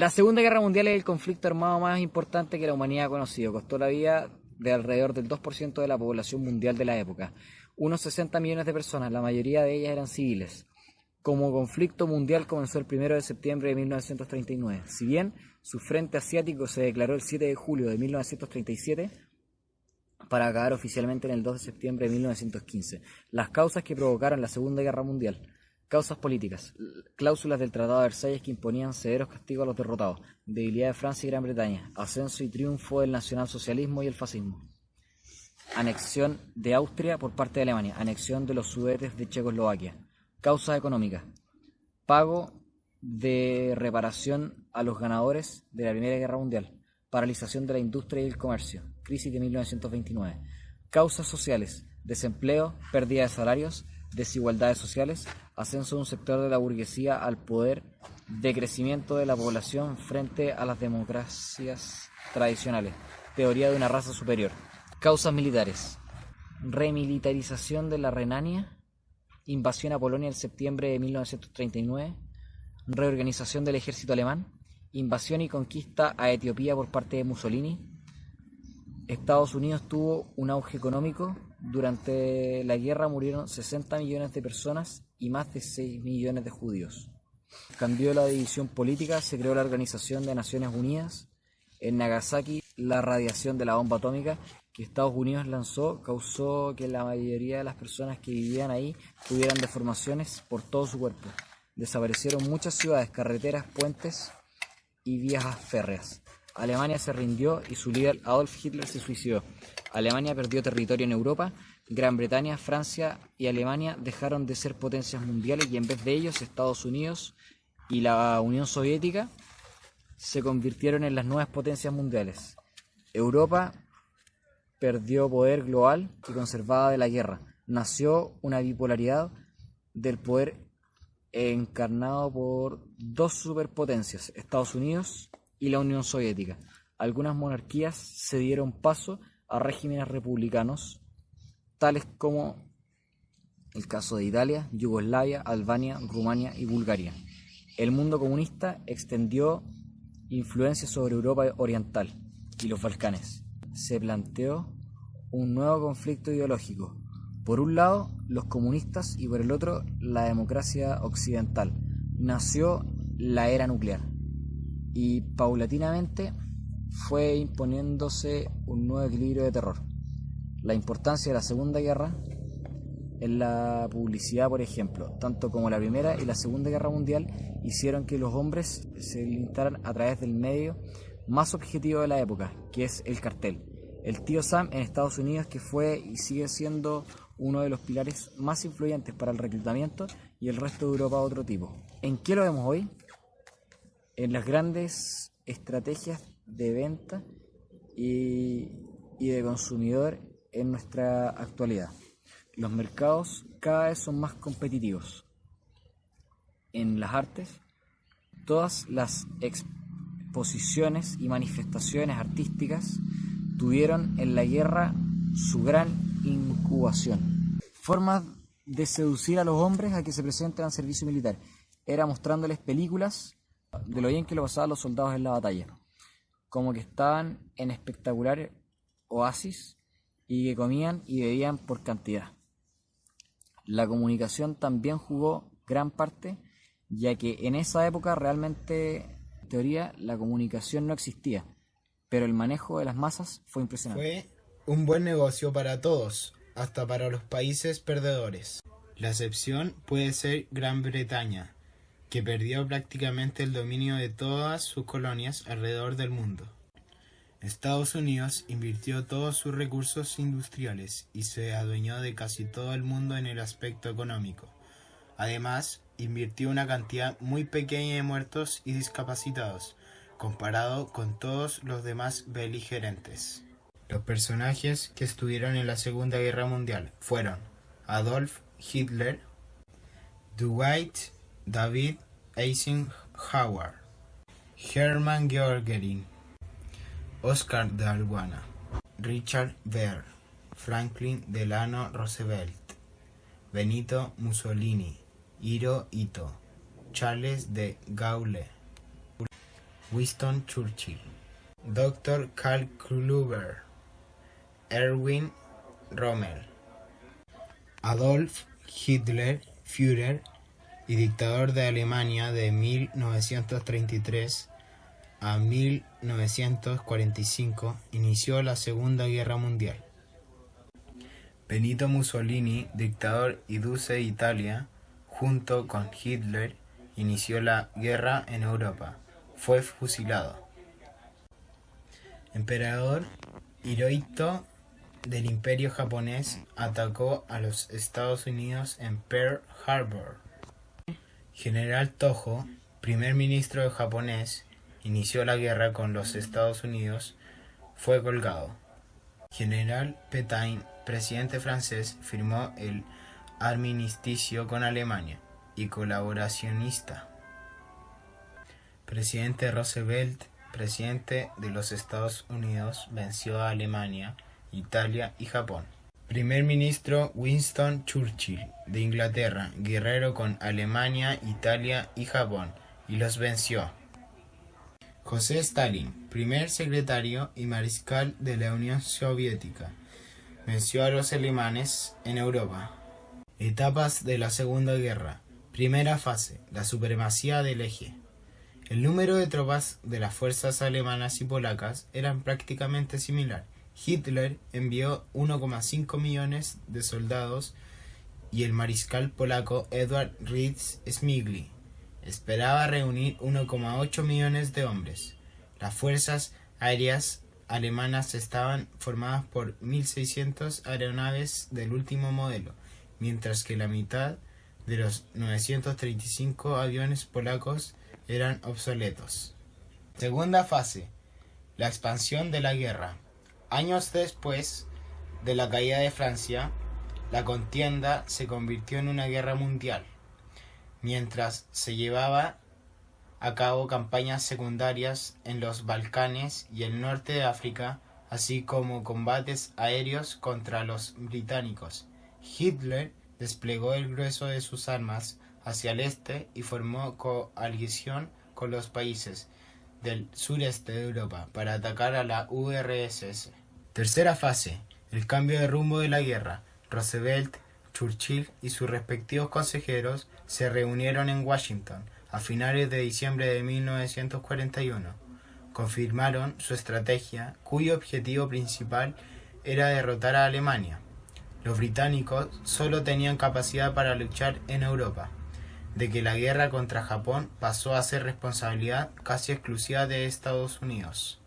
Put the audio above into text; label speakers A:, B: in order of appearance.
A: La Segunda Guerra Mundial es el conflicto armado más importante que la humanidad ha conocido. Costó la vida de alrededor del 2% de la población mundial de la época. Unos 60 millones de personas, la mayoría de ellas eran civiles. Como conflicto mundial comenzó el 1 de septiembre de 1939. Si bien su frente asiático se declaró el 7 de julio de 1937, para acabar oficialmente en el 2 de septiembre de 1915. Las causas que provocaron la Segunda Guerra Mundial. Causas políticas. Cláusulas del Tratado de Versalles que imponían severos castigos a los derrotados. Debilidad de Francia y Gran Bretaña. Ascenso y triunfo del nacionalsocialismo y el fascismo. Anexión de Austria por parte de Alemania. Anexión de los Sudetes de Checoslovaquia. Causas económicas. Pago de reparación a los ganadores de la Primera Guerra Mundial. Paralización de la industria y el comercio. Crisis de 1929. Causas sociales. Desempleo, pérdida de salarios, desigualdades sociales, ascenso de un sector de la burguesía al poder, decrecimiento de la población frente a las democracias tradicionales, teoría de una raza superior. Causas militares. Remilitarización de la Renania, invasión a Polonia en septiembre de 1939, reorganización del ejército alemán, invasión y conquista a Etiopía por parte de Mussolini. Estados Unidos tuvo un auge económico. Durante la guerra murieron 60 millones de personas y más de 6 millones de judíos. Cambió la división política, se creó la Organización de Naciones Unidas. En Nagasaki, la radiación de la bomba atómica que Estados Unidos lanzó causó que la mayoría de las personas que vivían ahí tuvieran deformaciones por todo su cuerpo. Desaparecieron muchas ciudades, carreteras, puentes y vías férreas. Alemania se rindió y su líder Adolf Hitler se suicidó. Alemania perdió territorio en Europa. Gran Bretaña, Francia y Alemania dejaron de ser potencias mundiales y en vez de ellos Estados Unidos y la Unión Soviética se convirtieron en las nuevas potencias mundiales. Europa perdió poder global que conservaba de la guerra. Nació una bipolaridad del poder encarnado por dos superpotencias, Estados Unidos y la Unión Soviética. Algunas monarquías se dieron paso a regímenes republicanos, tales como el caso de Italia, Yugoslavia, Albania, Rumania y Bulgaria. El mundo comunista extendió influencia sobre Europa Oriental y los Balcanes. Se planteó un nuevo conflicto ideológico. Por un lado, los comunistas y por el otro, la democracia occidental. Nació la era nuclear y paulatinamente fue imponiéndose un nuevo equilibrio de terror. La importancia de la Segunda Guerra en la publicidad, por ejemplo, tanto como la Primera y la Segunda Guerra Mundial, hicieron que los hombres se limitaran a través del medio más objetivo de la época, que es el cartel. El tío Sam en Estados Unidos, que fue y sigue siendo uno de los pilares más influyentes para el reclutamiento, y el resto de Europa otro tipo. ¿En qué lo vemos hoy? En las grandes estrategias de venta y de consumidor en nuestra actualidad. Los mercados cada vez son más competitivos. En las artes, todas las exposiciones y manifestaciones artísticas tuvieron en la guerra su gran incubación. Formas de seducir a los hombres a que se presenten al servicio militar era mostrándoles películas de lo bien que lo pasaban los soldados en la batalla, como que estaban en espectaculares oasis y que comían y bebían por cantidad. La comunicación también jugó gran parte, ya que en esa época realmente, en teoría, la comunicación no existía, pero el manejo de las masas fue impresionante.
B: Fue un buen negocio para todos, hasta para los países perdedores. La excepción puede ser Gran Bretaña, que perdió prácticamente el dominio de todas sus colonias alrededor del mundo. Estados Unidos invirtió todos sus recursos industriales y se adueñó de casi todo el mundo en el aspecto económico. Además, invirtió una cantidad muy pequeña de muertos y discapacitados, comparado con todos los demás beligerantes. Los personajes que estuvieron en la Segunda Guerra Mundial fueron Adolf Hitler, Dwight David Eisenhower, Hermann Göring, Oscar Dalwana, Richard Baer, Franklin Delano Roosevelt, Benito Mussolini, Hirohito, Charles de Gaulle, Winston Churchill, Dr. Karl Kluber, Erwin Rommel, Adolf Hitler, Führer y dictador de Alemania de 1933 a 1945, inició la Segunda Guerra Mundial. Benito Mussolini, dictador y duce de Italia, junto con Hitler, inició la guerra en Europa. Fue fusilado. Emperador Hirohito del Imperio japonés atacó a los Estados Unidos en Pearl Harbor. General Tojo, primer ministro japonés, inició la guerra con los Estados Unidos, fue colgado. General Pétain, presidente francés, firmó el armisticio con Alemania y colaboracionista. Presidente Roosevelt, presidente de los Estados Unidos, venció a Alemania, Italia y Japón. Primer ministro Winston Churchill, de Inglaterra, guerrero con Alemania, Italia y Japón, y los venció. José Stalin, primer secretario y mariscal de la Unión Soviética, venció a los alemanes en Europa. Etapas de la Segunda Guerra. Primera fase, la supremacía del eje. El número de tropas de las fuerzas alemanas y polacas eran prácticamente similar. Hitler envió 1,5 millones de soldados y el mariscal polaco Edward Ritz-Smigli esperaba reunir 1,8 millones de hombres. Las fuerzas aéreas alemanas estaban formadas por 1.600 aeronaves del último modelo, mientras que la mitad de los 935 aviones polacos eran obsoletos. Segunda fase, la expansión de la guerra. Años después de la caída de Francia, la contienda se convirtió en una guerra mundial, mientras se llevaba a cabo campañas secundarias en los Balcanes y el norte de África, así como combates aéreos contra los británicos. Hitler desplegó el grueso de sus armas hacia el este y formó coalición con los países del sureste de Europa para atacar a la URSS. Tercera fase, el cambio de rumbo de la guerra. Roosevelt, Churchill y sus respectivos consejeros se reunieron en Washington a finales de diciembre de 1941. Confirmaron su estrategia, cuyo objetivo principal era derrotar a Alemania. Los británicos solo tenían capacidad para luchar en Europa, de que la guerra contra Japón pasó a ser responsabilidad casi exclusiva de Estados Unidos.